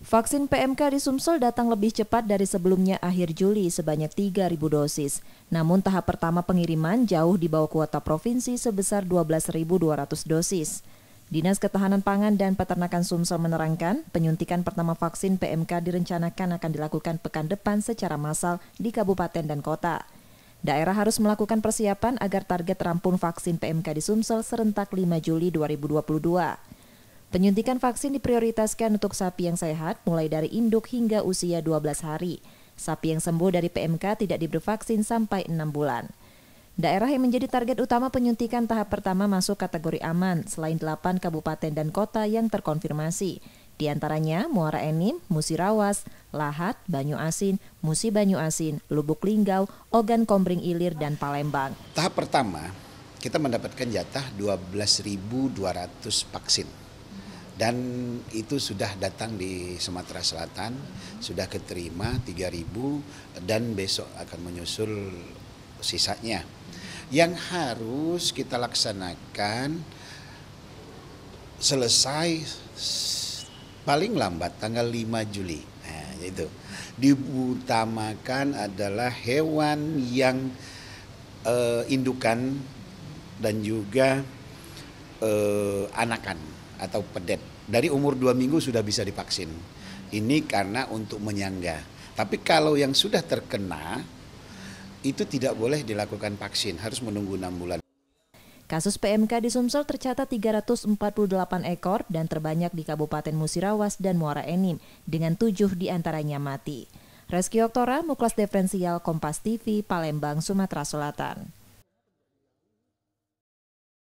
Vaksin PMK di Sumsel datang lebih cepat dari sebelumnya akhir Juli sebanyak 3.000 dosis. Namun tahap pertama pengiriman jauh di bawah kuota provinsi sebesar 12.200 dosis. Dinas Ketahanan Pangan dan Peternakan Sumsel menerangkan, penyuntikan pertama vaksin PMK direncanakan akan dilakukan pekan depan secara massal di kabupaten dan kota. Daerah harus melakukan persiapan agar target rampung vaksin PMK di Sumsel serentak 5 Juli 2022. Penyuntikan vaksin diprioritaskan untuk sapi yang sehat mulai dari induk hingga usia 12 hari. Sapi yang sembuh dari PMK tidak diberi vaksin sampai 6 bulan. Daerah yang menjadi target utama penyuntikan tahap pertama masuk kategori aman selain 8 kabupaten dan kota yang terkonfirmasi. Di antaranya Muara Enim, Musirawas, Lahat, Banyu Asin, Musi Banyu Asin, Lubuk Linggau, Ogan Kombring Ilir, dan Palembang. Tahap pertama kita mendapatkan jatah 12.200 vaksin. Dan itu sudah datang di Sumatera Selatan, sudah keterima 3.000 dan besok akan menyusul sisanya. Yang harus kita laksanakan selesai paling lambat tanggal 5 Juli. Nah, itu. Diutamakan adalah hewan yang indukan dan juga anakan atau pedet. Dari umur 2 minggu sudah bisa divaksin. Ini karena untuk menyangga. Tapi kalau yang sudah terkena, itu tidak boleh dilakukan vaksin, harus menunggu 6 bulan. Kasus PMK di Sumsel tercatat 348 ekor dan terbanyak di Kabupaten Musirawas dan Muara Enim, dengan 7 diantaranya mati. Reski Oktora, Muklas Diferensial, Kompas TV, Palembang, Sumatera Selatan.